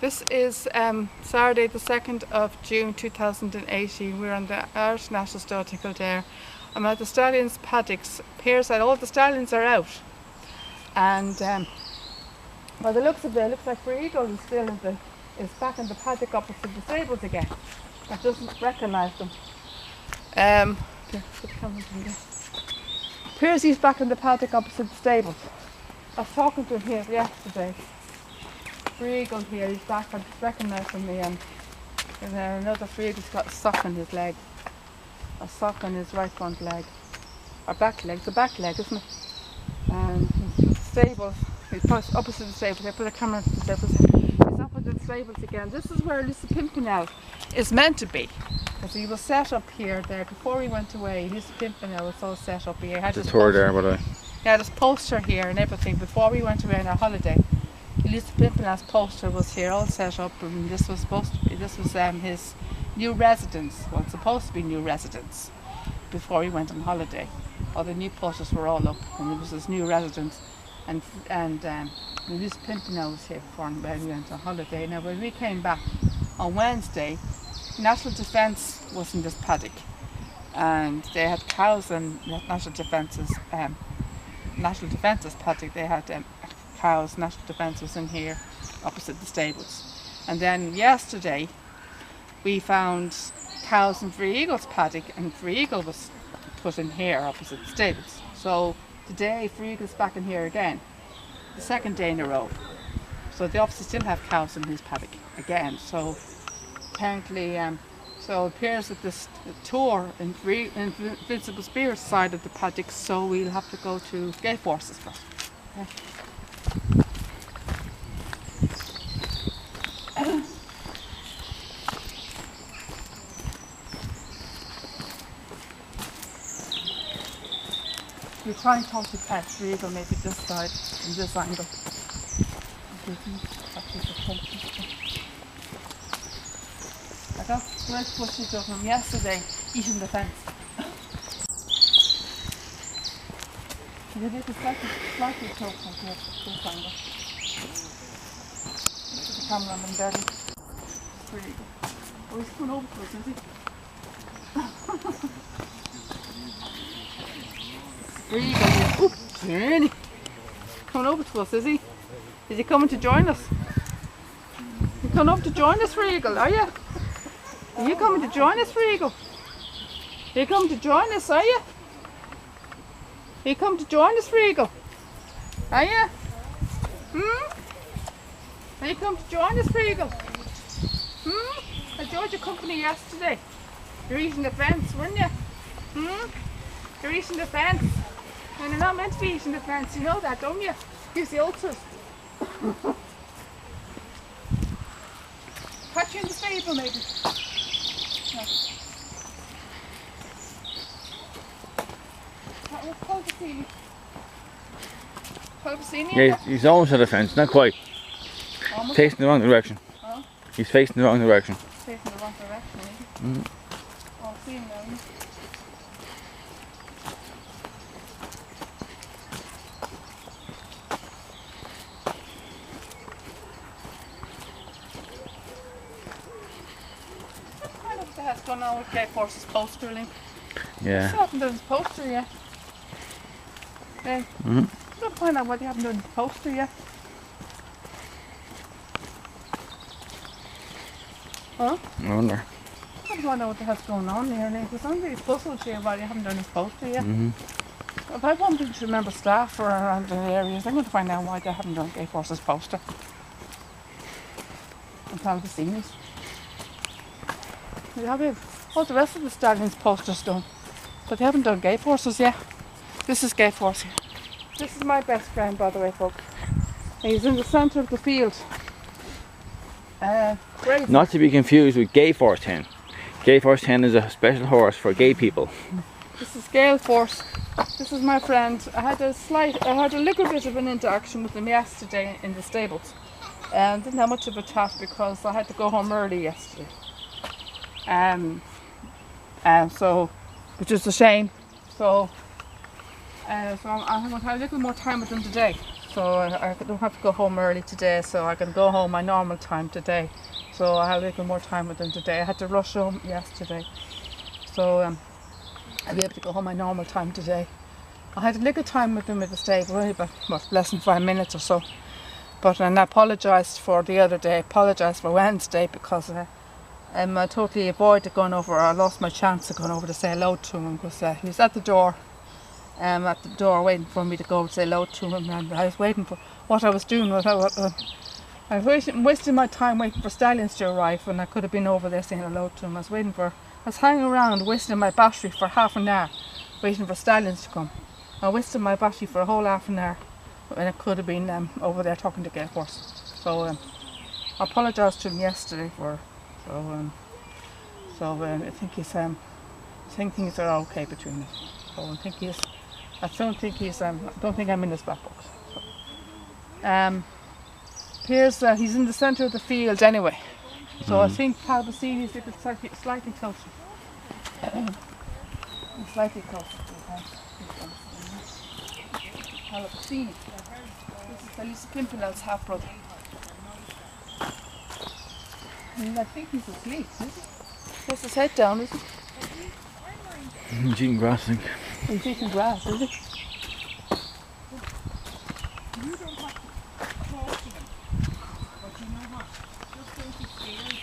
This is Saturday the 2nd of June 2018. We're on the Irish National Stud in Kildare. I'm at the stallions' paddocks. Pearside, all the stallions are out. And by the looks of it, it looks like Free Eagle is still is back in the paddock opposite the stables again. I doesn't recognise them. Piercy's back in the paddock opposite the stables. I was talking to him here yesterday. Free Eagle here, he's back. I just recognised him. And another Free Eagle's got a sock on his leg. A sock on his right front leg. Or back leg. It's a back leg, isn't it? And the stables. He's opposite the stables. I put a camera to the stables. He's opposite the stables again. This is where Elisa Pimpernel is meant to be. Because he was set up here there before he went away. Elisa Pimpernel was all set up here. He had the tour there, by the way. He had his poster here and everything before we went away on our holiday. Elisa Pimpernel's poster was here all set up, and this was his new residence. Well, it's supposed to be new residence before he went on holiday. All the new posters were all up, and it was his new residence. And Elisa Pimpernel was here before he went on holiday. Now, when we came back on Wednesday, National Defence was in this paddock, and they had cows in National Defence's paddock. They had cows. National Defence was in here opposite the stables. And then yesterday we found cows in Free Eagle's paddock, and Free Eagle was put in here opposite the stables. So today Free Eagle's back in here again, the second day in a row. So they obviously still have cows in his paddock again. So apparently so it appears that this tour in Invincible Spirits side of the paddock, so we'll have to go to Gay Forces first. Okay. We'll try and talk to Free Eagle maybe this side, from this angle. I got great footage of him yesterday eating the fence. He did a slightly close like this angle. This is the cameraman there. Free Eagle. Oh, he's coming over to us, is he? Free Eagle. Oops, really? Coming over to us, is he? Is he coming to join us? You coming over to join us, Free Eagle, are you? Are you coming to join us, Free Eagle? Are you coming to join us, are you? Are you coming to join us, Free Eagle? Are you? Are you coming to join us, Free Eagle? I enjoyed your company yesterday. You're eating the fence, weren't you? You're eating the fence. And you're not meant to be eating the fence, you know that, don't you? Gives you ulcers. Catch you in the stable, maybe. No. That was Pulvicini. Pulvicini? Yeah, he's almost at the fence, not quite. Almost? Facing the wrong direction. Huh? He's facing the wrong direction. Facing the wrong direction, maybe. Oh, I'll see him now. What's going on with Gay Forces poster link? Yeah. I still haven't done his poster yet. I'm trying to find out why they haven't done his poster yet. Huh? I wonder. I don't know what the hell's going on here, because I'm really puzzled here why they haven't done his poster yet. If I want to remember staff around the areas, I'm going to find out why they haven't done Gay Forces poster. And Pulvicini's. They have all the rest of the stallions posters done, but they haven't done Gay Forces yet. This is Gay Force here. This is my best friend, by the way, folks. He's in the centre of the field. Not to be confused with Gay Force 10. Gay Force 10 is a special horse for gay people. This is Gale Force. This is my friend. I had a little bit of an interaction with him yesterday in the stables. Didn't have much of a chat because I had to go home early yesterday. So, which is a shame. So I'm going to have a little more time with him today. So I don't have to go home early today, so I can go home my normal time today. So I have a little more time with them today. I had to rush home yesterday, so I'll be able to go home my normal time today. I had a little time with them at the stable, only about less than 5 minutes or so. And I apologised for the other day, apologised for Wednesday, because I totally avoided going over. I lost my chance of going over to say hello to him, because he was at the door waiting for me to go and say hello to him, and I was waiting for what I was doing. I was wasting my time waiting for stallions to arrive, and I could have been over there saying hello to him. I was hanging around wasting my battery for half an hour waiting for stallions to come. I wasted my battery for a whole half an hour when I could have been over there talking to Gale Force. So I apologised to him yesterday for. I think things are okay between us. So I don't think I'm in his back books. So. Here's he's in the centre of the field anyway. So I think Palbacini is slightly closer. Slightly closer to the house. Palbacini. This is Elisa Pimpernel's half brother. And I think he's asleep, is he? Has his head down, is he? He's eating grass, I think. He's eating grass, is he? You don't have to talk to them, but you know what? Just don't be scared.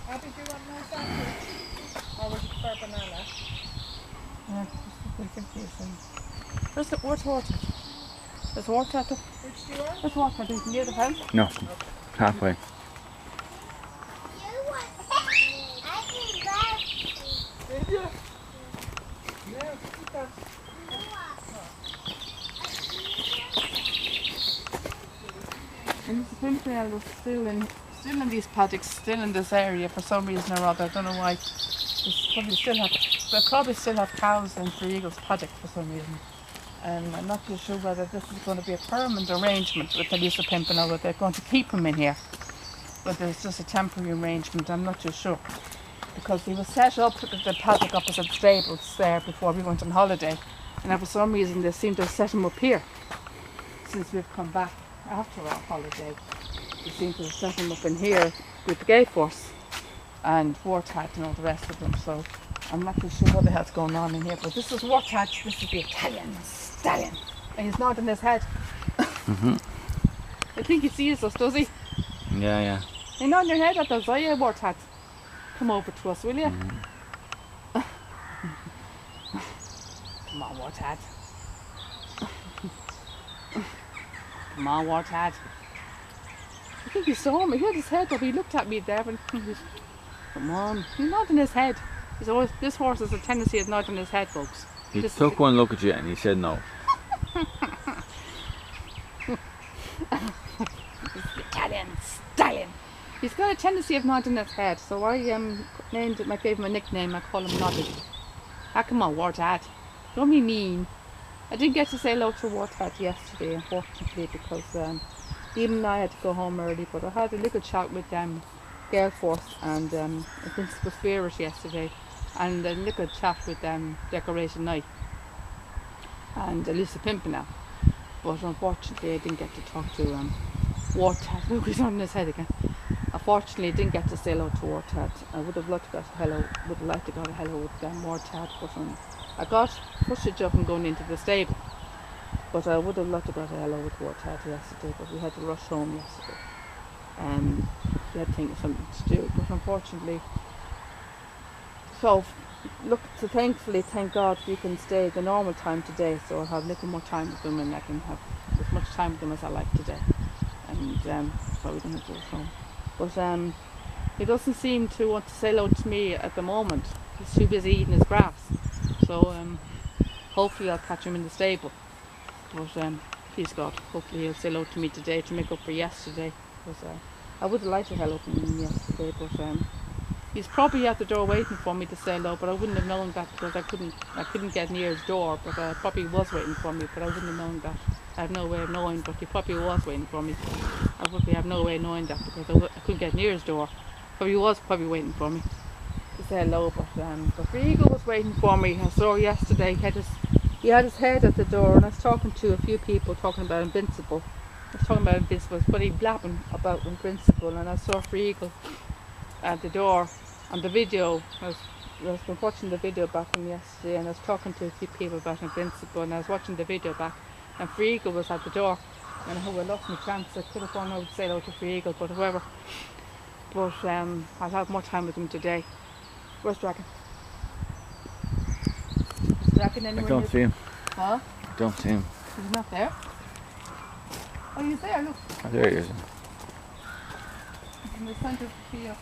What did you want more sandwich? Or would you prefer banana? Yeah, where's water? There's water at the... Which do you want? There's water near the house. No, halfway. Did you? Yeah, because And Mr. Pimpernel was still in these paddocks, still in this area for some reason or other. I don't know why. They probably still have cows in Free Eagle's paddock for some reason. And I'm not too sure whether this is going to be a permanent arrangement with Elisa Pimpernel, whether they're going to keep him in here, whether it's just a temporary arrangement. I'm not too sure, because he was set up at the paddock opposite the stables there before we went on holiday, and for some reason they seem to have set him up here since we've come back after our holiday. They seem to have set him up in here with the Gale Force and Warthog and all the rest of them. So I'm not too sure what the hell's going on in here, but this is Warthog, this is the Italian stallion, and he's nodding his head. I think he sees us, does he? Yeah. You nod your head at us, are you, Warthog? Come over to us, will you? Come on, Warthog. Come on, Warthog. I think he saw me. He had his head up. He looked at me there and come on. He's nodding his head. This horse has a tendency of nodding his head, folks. He took one look at you and he said no. Italian stallion. He's got a tendency of nodding his head, so I gave him a nickname. I call him Noddy. Come on, Warthog. Don't be mean. I didn't get to say hello to Warthog yesterday, unfortunately, because even though I had to go home early, but I had a little chat with Gale Force and Principal Spirit yesterday, and a little chat with Decoration Night and Elisa Pimpernel. But unfortunately, I didn't get to talk to Warthog. Look, he's on his head again. Unfortunately, I didn't get to say hello to Warthog. I would have liked to got a hello with Warthog, but I got footage of him going into the stable. But I would have loved to got a hello with Warthog yesterday, but we had to rush home yesterday. We had something to do, but unfortunately. So, thankfully, thank God, we can stay the normal time today, so I'll have a little more time with them, and I can have as much time with them as I like today. And so we don't have to rush home. But he doesn't seem to want to say hello to me at the moment. He's too busy eating his grass. So hopefully I'll catch him in the stable. But please God, hopefully he'll say hello to me today to make up for yesterday. Because I would have liked to hello to him yesterday, but he's probably at the door waiting for me to say hello. But I wouldn't have known that because I couldn't get near his door. But probably was waiting for me. But I wouldn't have known that. I have no way of knowing. But he probably was waiting for me. I probably have no way of knowing that because I couldn't get near his door. Probably was waiting for me. say hello, but Frigo was waiting for me. I saw yesterday, he had his head at the door, and I was talking to a few people talking about Invincible. I was talking about Invincible, but he blabbing about Invincible, and I saw Frigo at the door on the video. I was been watching the video back from yesterday, and I was talking to a few people about Invincible, and I was watching the video back, and Frigo was at the door. And I lost my chance. I could have gone over to say hello to Frigo, but however. But I'll have more time with him today. Where's Dragon? Is Dragon I anywhere? don't see him. Huh? I don't see him. He's not there. Oh, he's there, look. Oh, there he is. He's in the centre of the field.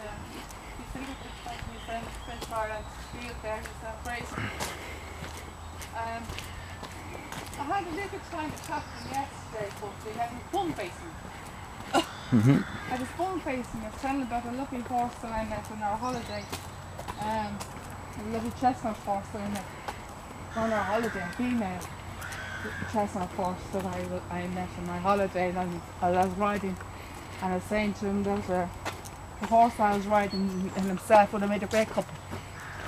Yeah. He's sitting at the side of his French Ireland field there. He's crazy. I had a little time to talk to him yesterday, but he had his bum facing me. I had his bum facing me. I was telling him about a lovely horse that I met on our holiday. A lovely chestnut horse that I met on our holiday, a female chestnut horse that I met on my holiday, and I was riding, and I was saying to him that the horse I was riding and himself would have made a great couple.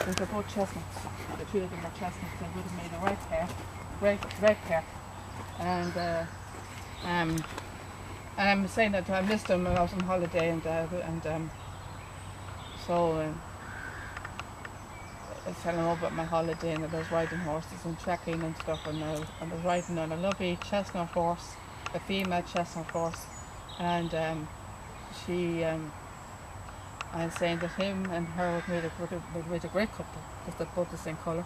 They're both chestnuts. The two of them are chestnuts. They would have made a right pair. Great pair. And I'm saying that I missed him when I was on holiday, so I was telling him about my holiday, and I was riding horses and trekking and stuff, and I was riding on a lovely chestnut horse, a female chestnut horse, and I was saying that him and her would made a great couple because they're both the same colour,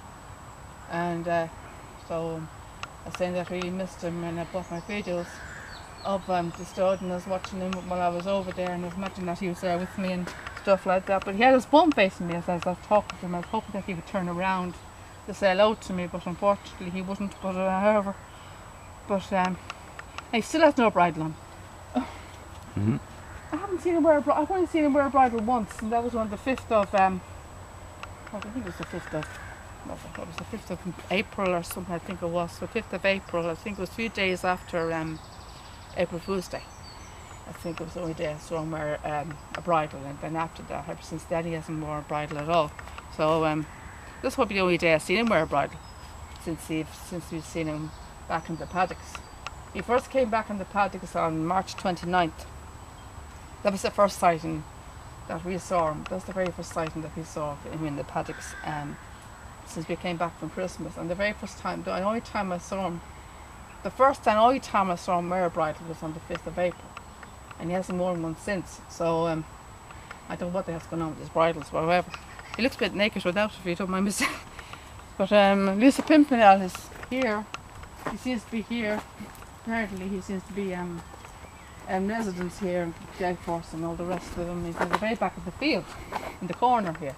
and so I was saying that I really missed him, and I bought my videos of the stud, and I was watching him while I was over there, and I was imagining that he was there with me and stuff like that. But he had his bum facing me as I was talking to him. I was hoping that he would turn around to say hello to me, but unfortunately he wouldn't. But however, he still has no bridle on. I haven't seen him wear a bridle. I've only seen him wear a bridle once, and that was on the 5th of I think it was the 5th of. What was the 5th of April or something? I think it was the 5th of April. I think it was a few days after April Fool's Day. I think it was the only day I saw him wear a bridle, and then after that, ever since then, he hasn't worn a bridle at all. So this will be the only day I've seen him wear a bridle since we've seen him back in the paddocks. He first came back in the paddocks on March 29th. That was the first sighting that we saw him. That's the very first sighting that we saw him in the paddocks since we came back from Christmas. And the very first time, the only time I saw him, the first and only time I saw him wear a bridle was on the 5th of April. And he hasn't worn one since. So I don't know what the hell's going on with his bridles, but however. He looks a bit naked without, if you don't mind me saying. But Lisa Pimpernel is here. He seems to be here. Apparently he seems to be residents here, Delforce and all the rest of them. He's at the very back of the field, in the corner here,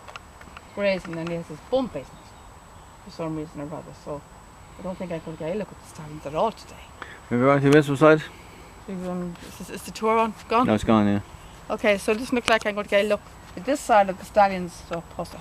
grazing, and he has his bum facing it for some reason or other. So I don't think I could get a look at the stallions at all today. Maybe on to the Invincible side? Is the tour on gone? No, it's gone, yeah. Okay, so it doesn't look like I'm going to get a look at this side of the stallions, so pause it.